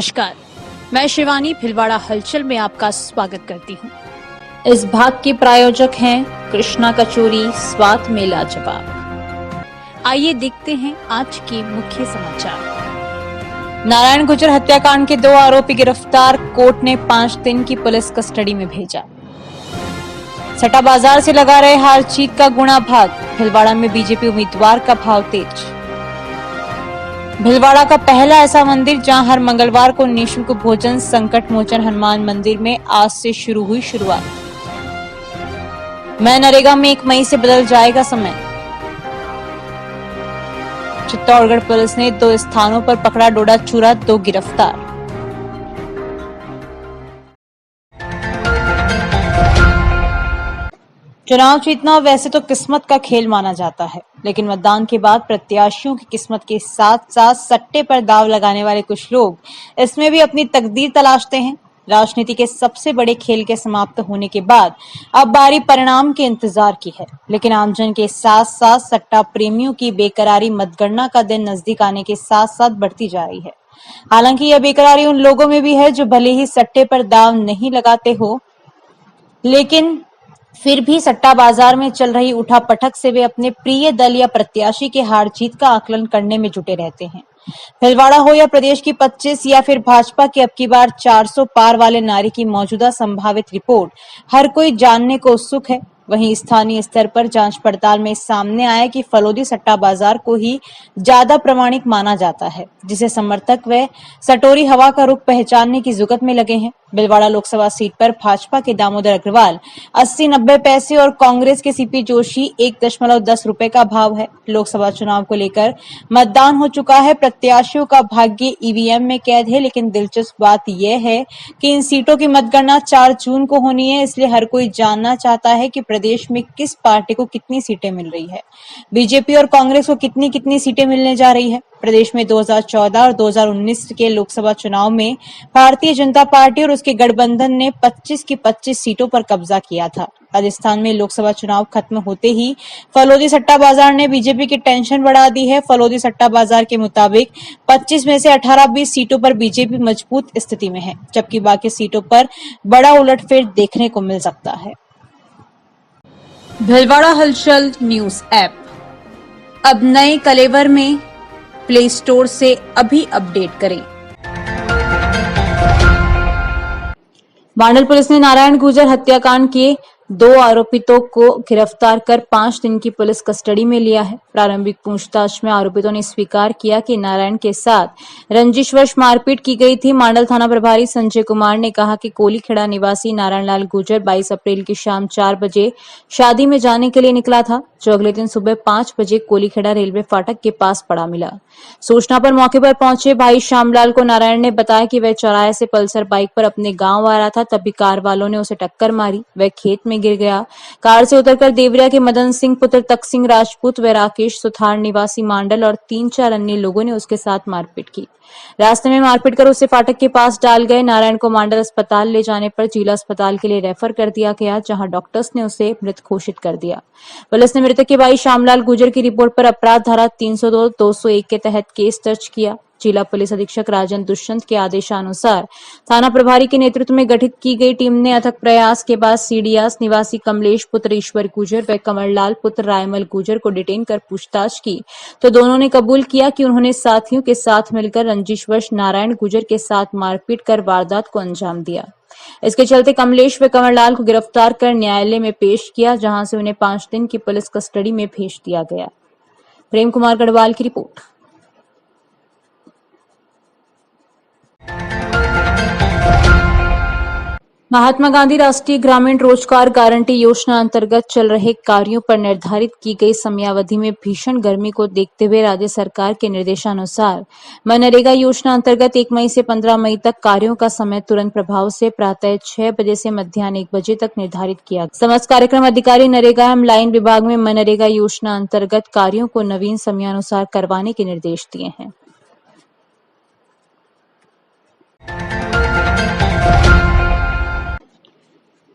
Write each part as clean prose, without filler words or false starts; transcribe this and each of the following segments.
नमस्कार, मैं शिवानी भिलवाड़ा हलचल में आपका स्वागत करती हूँ। इस भाग के प्रायोजक हैं कृष्णा कचोरी, स्वाद में लाजवाब। आइए देखते हैं आज के मुख्य समाचार। नारायण गुर्जर हत्याकांड के 2 आरोपी गिरफ्तार, कोर्ट ने 5 दिन की पुलिस कस्टडी में भेजा। सट्टा बाजार से लगा रहे हार जीत का गुणा भाग, भिलवाड़ा में बीजेपी उम्मीदवार का भाव तेज। भिलवाड़ा का पहला ऐसा मंदिर जहां हर मंगलवार को निःशुल्क भोजन, संकट मोचन हनुमान मंदिर में आज से शुरू हुई शुरुआत। नरेगा में 1 मई से बदल जाएगा समय। चित्तौड़गढ़ पुलिस ने 2 स्थानों पर पकड़ा डोडा चूरा, 2 गिरफ्तार। चुनाव जीतना वैसे तो किस्मत का खेल माना जाता है, लेकिन मतदान के बाद प्रत्याशियों की किस्मत के साथ साथ सट्टे पर दांव लगाने वाले कुछ लोग इसमें भी अपनी तकदीर तलाशते हैं। राजनीति के सबसे बड़े खेल के समाप्त होने के बाद अब बारी परिणाम के इंतजार की है, लेकिन आमजन के साथ साथ सट्टा प्रेमियों की बेकरारी मतगणना का दिन नजदीक आने के साथ साथ बढ़ती जा रही है। हालांकि यह बेकरारी उन लोगों में भी है जो भले ही सट्टे पर दांव नहीं लगाते हो, लेकिन फिर भी सट्टा बाजार में चल रही उठापटक से वे अपने प्रिय दल या प्रत्याशी के हार जीत का आकलन करने में जुटे रहते हैं। भिलवाड़ा हो या प्रदेश की 25 या फिर भाजपा के अब की बार 400 पार वाले नारे की मौजूदा संभावित रिपोर्ट हर कोई जानने को उत्सुक है। वहीं स्थानीय स्तर पर जांच पड़ताल में सामने आया कि फलोदी सट्टा बाजार को ही ज्यादा प्रामाणिक माना जाता है, जिसे समर्थक व सटोरी हवा का रुख पहचानने की जुगत में लगे हैं। भिलवाड़ा लोकसभा सीट पर भाजपा के दामोदर अग्रवाल 80-90 पैसे और कांग्रेस के सीपी जोशी 1.10 रुपए का भाव है। लोकसभा चुनाव को लेकर मतदान हो चुका है, प्रत्याशियों का भाग्य ईवीएम में कैद है, लेकिन दिलचस्प बात यह है कि इन सीटों की मतगणना 4 जून को होनी है। इसलिए हर कोई जानना चाहता है कि प्रदेश में किस पार्टी को कितनी सीटें मिल रही है, बीजेपी और कांग्रेस को कितनी कितनी सीटें मिलने जा रही है। प्रदेश में 2014 और 2019 के लोकसभा चुनाव में भारतीय जनता पार्टी और उसके गठबंधन ने 25 की 25 सीटों पर कब्जा किया था। राजस्थान में लोकसभा चुनाव खत्म होते ही फलोदी सट्टा बाजार ने बीजेपी की टेंशन बढ़ा दी है। फलोदी सट्टा बाजार के मुताबिक 25 में से 18-20 सीटों पर बीजेपी मजबूत स्थिति में है, जबकि बाकी सीटों पर बड़ा उलटफेर देखने को मिल सकता है। भिलवाड़ा हलचल न्यूज ऐप अब नए कलेवर में प्ले स्टोर से अभी अपडेट करें। बांडल पुलिस ने नारायण गुर्जर हत्याकांड के 2 आरोपितों को गिरफ्तार कर 5 दिन की पुलिस कस्टडी में लिया है। प्रारंभिक पूछताछ में आरोपितों ने स्वीकार किया कि नारायण के साथ रंजिशवश मारपीट की गई थी। मांडल थाना प्रभारी संजय कुमार ने कहा कि कोलीखेड़ा निवासी नारायण लाल गुर्जर 22 अप्रैल की शाम 4 बजे शादी में जाने के लिए निकला था, जो अगले दिन सुबह 5 बजे कोलीखेड़ा रेलवे फाटक के पास पड़ा मिला। सूचना पर मौके पर पहुंचे भाई श्यामलाल को नारायण ने बताया कि वह चौराहे से पल्सर बाइक पर अपने गांव आ रहा था, तभी कार वालों ने उसे टक्कर मारी। वह खेत में गिर गया। कार से उतरकर देवरिया के मदन सिंह पुत्र तक सिंह राजपूत व राकेश सुथार निवासी मांडल और 3-4 अन्य लोगों ने उसके साथ मारपीट की। रास्ते में मारपीट कर उसे फाटक के पास डाल गए। नारायण को मांडल अस्पताल ले जाने पर जिला अस्पताल के लिए रेफर कर दिया गया, जहां डॉक्टर्स ने उसे मृत घोषित कर दिया। पुलिस ने मृतक के भाई श्यामलाल गुर्जर की रिपोर्ट पर अपराध धारा 302, 201 के तहत केस दर्ज किया। जिला पुलिस अधीक्षक राजन दुष्यंत के आदेशानुसार थाना प्रभारी के नेतृत्व में गठित की गई टीम ने अथक प्रयास के बाद सीडियास निवासी कमलेश पुत्र ईश्वर गुर्जर व कमललाल पुत्र रायमल गुर्जर को डिटेन कर पूछताछ की, तो दोनों ने कबूल किया कि उन्होंने साथियों के साथ मिलकर रंजिशवश नारायण गुर्जर के साथ मारपीट कर वारदात को अंजाम दिया। इसके चलते कमलेश व कमललाल को गिरफ्तार कर न्यायालय में पेश किया, जहां से उन्हें 5 दिन की पुलिस कस्टडी में भेज दिया गया। प्रेम कुमार गढ़वाल की रिपोर्ट। महात्मा गांधी राष्ट्रीय ग्रामीण रोजगार गारंटी योजना अंतर्गत चल रहे कार्यों पर निर्धारित की गई समयावधि में भीषण गर्मी को देखते हुए राज्य सरकार के निर्देशानुसार मनरेगा योजना अंतर्गत 1 मई से 15 मई तक कार्यों का समय तुरंत प्रभाव से प्रातः 6 बजे से मध्याह्न 1 बजे तक निर्धारित किया। समस्त कार्यक्रम अधिकारी नरेगा एवं लाइन विभाग में मनरेगा योजना अंतर्गत कार्यों को नवीन समयानुसार करवाने के निर्देश दिए हैं।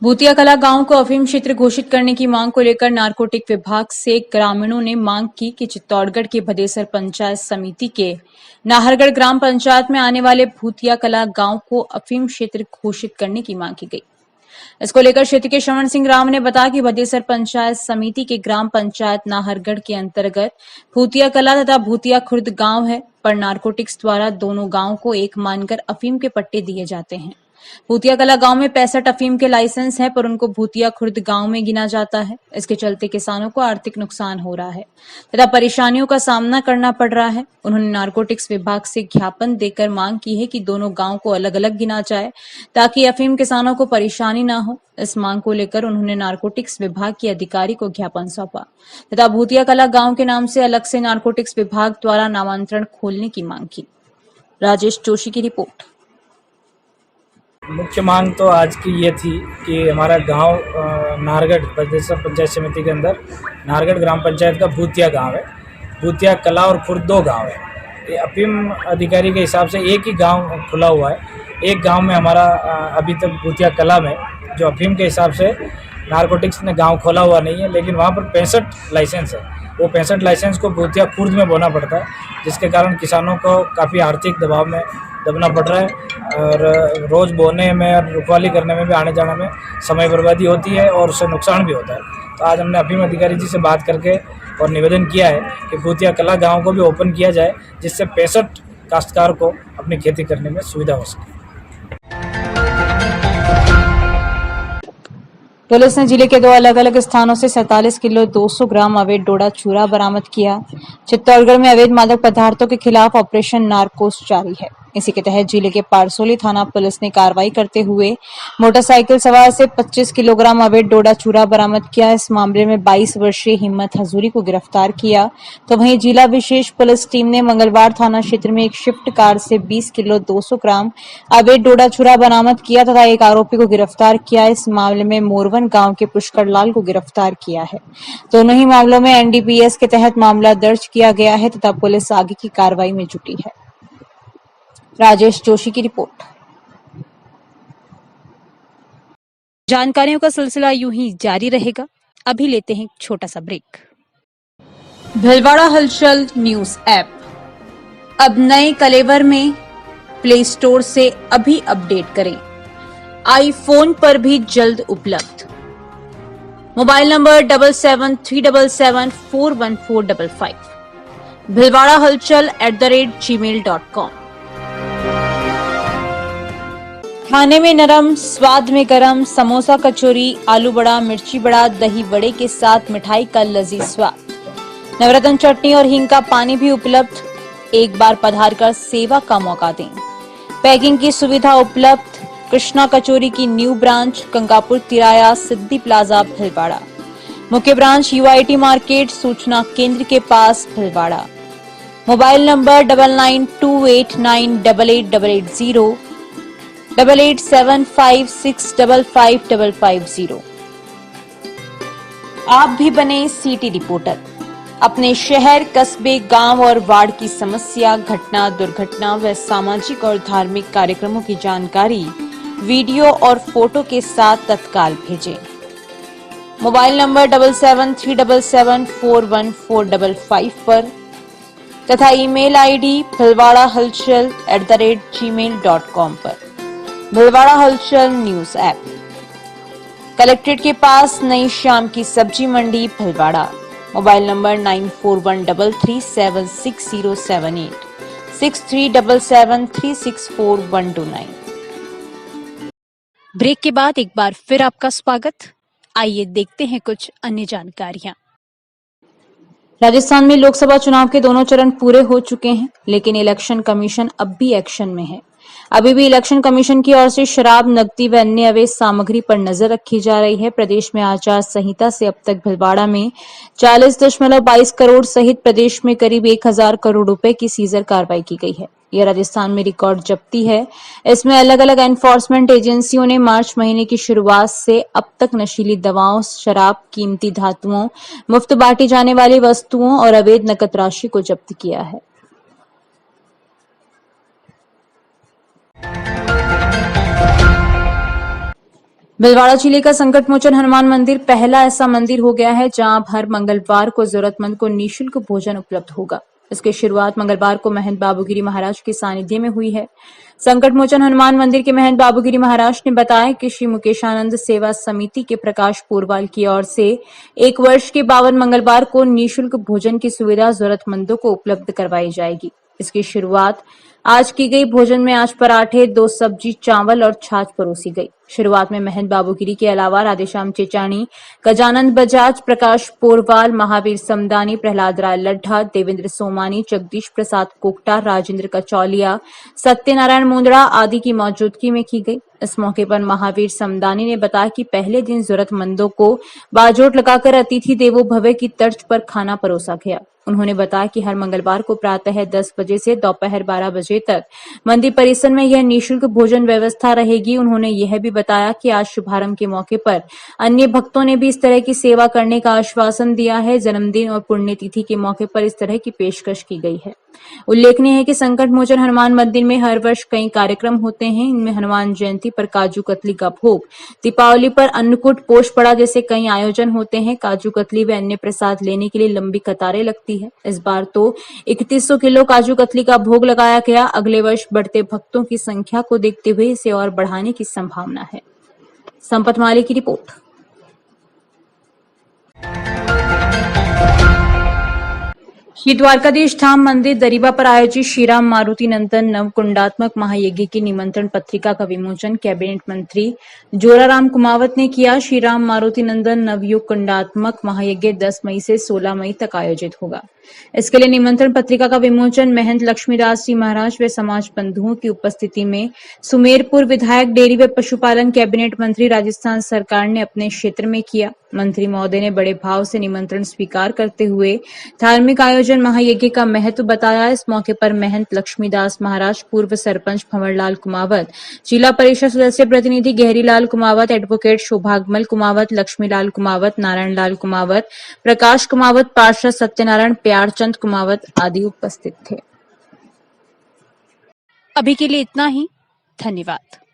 भूतिया कला गांव को अफीम क्षेत्र घोषित करने की मांग को लेकर नारकोटिक विभाग से ग्रामीणों ने मांग की कि चित्तौड़गढ़ के भदेसर पंचायत समिति के नाहरगढ़ ग्राम पंचायत में आने वाले भूतिया कला गांव को अफीम क्षेत्र घोषित करने की मांग की गई। इसको लेकर क्षेत्र के श्रवण सिंह राम ने बताया कि भदेसर पंचायत समिति के ग्राम पंचायत नाहरगढ़ के अंतर्गत भूतिया कला तथा भूतिया खुर्द गांव है, पर नारकोटिक्स द्वारा दोनों गांव को एक मानकर अफीम के पट्टे दिए जाते हैं। भूतिया कला गांव में 65 अफीम के लाइसेंस हैं, पर उनको भूतिया खुर्द गांव में गिना जाता है। इसके चलते किसानों को आर्थिक नुकसान हो रहा है तथा परेशानियों का सामना करना पड़ रहा है। उन्होंने नारकोटिक्स विभाग से ज्ञापन देकर मांग की है कि दोनों गांव को अलग अलग गिना जाए ताकि अफीम किसानों को परेशानी न हो। इस मांग को लेकर उन्होंने नारकोटिक्स विभाग के अधिकारी को ज्ञापन सौंपा तथा भूतिया कला गांव के नाम से अलग से नारकोटिक्स विभाग द्वारा नामांतरण खोलने की मांग की। राजेश जोशी की रिपोर्ट। मुख्य मांग तो आज की ये थी कि हमारा गांव नाहरगढ़ भदेसर पंचायत समिति के अंदर नाहरगढ़ ग्राम पंचायत का भूतिया गांव है। भूतिया कला और खुर्द 2 गांव है। ये अफीम अधिकारी के हिसाब से एक ही गांव खुला हुआ है। एक गांव में हमारा अभी तक भूतिया कला में जो अफीम के हिसाब से नारकोटिक्स ने गांव खोला हुआ नहीं है, लेकिन वहाँ पर 65 लाइसेंस है। वो 65 लाइसेंस को भूतिया खुर्द में बोना पड़ता है, जिसके कारण किसानों को काफ़ी आर्थिक दबाव में दबना पड़ रहा है और रोज़ बोने में और रुखवाली करने में भी आने जाने में समय बर्बादी होती है और उससे नुकसान भी होता है। तो आज हमने अफीम अधिकारी जी से बात करके और निवेदन किया है कि भूतिया कला गांव को भी ओपन किया जाए, जिससे 65 काश्तकार को अपनी खेती करने में सुविधा हो सके। पुलिस ने जिले के 2 अलग अलग स्थानों से 47 किलो 200 ग्राम अवैध डोडा चूरा बरामद किया। चित्तौड़गढ़ में अवैध मादक पदार्थों के खिलाफ ऑपरेशन नारकोस जारी है। इसी के तहत जिले के पारसोली थाना पुलिस ने कार्रवाई करते हुए मोटरसाइकिल सवार से 25 किलोग्राम अवैध डोडा चूरा बरामद किया। इस मामले में 22 वर्षीय हिम्मत हजूरी को गिरफ्तार किया। तो वहीं जिला विशेष पुलिस टीम ने मंगलवार थाना क्षेत्र में एक शिफ्ट कार से 20 किलो 200 ग्राम अवैध डोडा चूरा बरामद किया तथा एक आरोपी को गिरफ्तार किया। इस मामले में मोरवन गांव के पुष्कर लाल को गिरफ्तार किया है। दोनों ही मामलों में एनडीपीएस के तहत मामला दर्ज किया गया है तथा पुलिस आगे की कार्रवाई में जुटी है। राजेश जोशी की रिपोर्ट। जानकारियों का सिलसिला यूं ही जारी रहेगा। अभी लेते हैं एक छोटा सा ब्रेक। भीलवाड़ा हलचल न्यूज ऐप अब नए कलेवर में प्ले स्टोर से अभी अपडेट करें। आईफोन पर भी जल्द उपलब्ध। Mobile number 7737741455। भीलवाड़ा हलचल @gmail.com। खाने में नरम, स्वाद में गरम, समोसा, कचौरी, आलू बड़ा, मिर्ची बड़ा, दही बड़े के साथ मिठाई का लजीज स्वाद। नवरत्न चटनी और हींग का पानी भी उपलब्ध। एक बार पधार कर सेवा का मौका दें। पैकिंग की सुविधा उपलब्ध। कृष्णा कचौरी की न्यू ब्रांच गंगापुर तिराया सिद्धि प्लाजा भीलवाड़ा। मुख्य ब्रांच UIT मार्केट सूचना केंद्र के पास भीलवाड़ा। Mobile number 9928988880 8875655550। आप भी बने सिटी रिपोर्टर। अपने शहर, कस्बे, गांव और वार्ड की समस्या, घटना, दुर्घटना व सामाजिक और धार्मिक कार्यक्रमों की जानकारी वीडियो और फोटो के साथ तत्काल भेजें। मोबाइल नंबर 7737741455 पर तथा ईमेल आईडी bhilwadahalchal@gmail.com पर। भीलवाड़ा हलचल न्यूज ऐप। कलेक्ट्रेट के पास नई शाम की सब्जी मंडी भीलवाड़ा। Mobile number 9413376078 6377364129। ब्रेक के बाद एक बार फिर आपका स्वागत। आइए देखते हैं कुछ अन्य जानकारियां। राजस्थान में लोकसभा चुनाव के दोनों चरण पूरे हो चुके हैं, लेकिन इलेक्शन कमीशन अब भी एक्शन में है। अभी भी इलेक्शन कमीशन की ओर से शराब, नकदी व अन्य अवैध सामग्री पर नजर रखी जा रही है। प्रदेश में आचार संहिता से अब तक भीलवाड़ा में 40.22 करोड़ सहित प्रदेश में करीब 1000 करोड़ रुपए की सीजर कार्रवाई की गई है। यह राजस्थान में रिकॉर्ड जब्ती है। इसमें अलग अलग एनफोर्समेंट एजेंसियों ने मार्च महीने की शुरुआत से अब तक नशीली दवाओं, शराब, कीमती धातुओं, मुफ्त बांटी जाने वाली वस्तुओं और अवैध नकद राशि को जब्त किया है। भीलवाड़ा जिले का संकट मोचन हनुमान मंदिर पहला ऐसा मंदिर हो गया है जहां अब हर मंगलवार को जरूरतमंद को निःशुल्क भोजन उपलब्ध होगा। इसकी शुरुआत मंगलवार को महंत बाबूगिरी महाराज के सानिध्य में हुई है। संकट मोचन हनुमान मंदिर के महंत बाबूगिरी महाराज ने बताया कि श्री मुकेशानंद सेवा समिति के प्रकाश पोरवाल की ओर से 1 वर्ष के 52 मंगलवार को निःशुल्क भोजन की सुविधा जरूरतमंदों को उपलब्ध करवाई जाएगी। इसकी शुरुआत आज की गई। भोजन में आज पराठे, 2 सब्जी, चावल और छाछ परोसी गई। शुरुआत में महंत बाबूगिरी के अलावा राधेश्याम चेचानी, गजानंद बजाज, प्रकाश पोरवाल, महावीर समदानी, प्रहलाद राय लड्ढा, देवेंद्र सोमानी, जगदीश प्रसाद कोकटा, राजेंद्र कचौलिया, सत्यनारायण मुंदड़ा आदि की मौजूदगी में की गई। इस मौके पर महावीर समदानी ने बताया कि पहले दिन जरूरतमंदों को बाजोट लगाकर अतिथि देवो भव की तर्ज पर खाना परोसा गया। उन्होंने बताया कि हर मंगलवार को प्रातः 10 बजे से दोपहर 12 बजे तक मंदिर परिसर में यह निःशुल्क भोजन व्यवस्था रहेगी। उन्होंने यह भी बताया कि आज शुभारंभ के मौके पर अन्य भक्तों ने भी इस तरह की सेवा करने का आश्वासन दिया है। जन्मदिन और पुण्यतिथि के मौके पर इस तरह की पेशकश की गई है। उल्लेखनीय है कि संकट मोचन हनुमान मंदिर में हर वर्ष कई कार्यक्रम होते हैं। इनमें हनुमान जयंती पर काजू कतली का भोग, दीपावली पर अन्नकूट, पोष पड़ा जैसे कई आयोजन होते हैं। काजू कतली व अन्य प्रसाद लेने के लिए लंबी कतारें लगती है। इस बार तो 3100 किलो काजू कतली का भोग लगाया गया। अगले वर्ष बढ़ते भक्तों की संख्या को देखते हुए इसे और बढ़ाने की संभावना है। संपत माली की रिपोर्ट। श्री द्वारकाधीश धाम मंदिर दरीबा पर आयोजित श्रीराम मारुति नंदन नवकुंडात्मक महायज्ञ की निमंत्रण पत्रिका का विमोचन कैबिनेट मंत्री जोराराम कुमावत ने किया। श्रीराम मारुति नंदन नवयुग कुंडात्मक महायज्ञ 10 मई से 16 मई तक आयोजित होगा। इसके लिए निमंत्रण पत्रिका का विमोचन महंत लक्ष्मीदास जी महाराज व समाज बंधुओं की उपस्थिति में सुमेरपुर विधायक, डेयरी व पशुपालन कैबिनेट मंत्री राजस्थान सरकार ने अपने क्षेत्र में किया। मंत्री महोदय ने बड़े भाव से निमंत्रण स्वीकार करते हुए धार्मिक आयोजन महायज्ञ का महत्व बताया। इस मौके पर महंत लक्ष्मीदास महाराज, पूर्व सरपंच भंवरलाल कुमावत, जिला परिषद सदस्य प्रतिनिधि गहरीलाल कुमावत, एडवोकेट शोभागमल कुमावत, लक्ष्मीलाल कुमावत, नारायण लाल कुमावत, प्रकाश कुमावत, पार्षद सत्यनारायण, प्यारचंद कुमावत आदि उपस्थित थे। अभी के लिए इतना ही। धन्यवाद।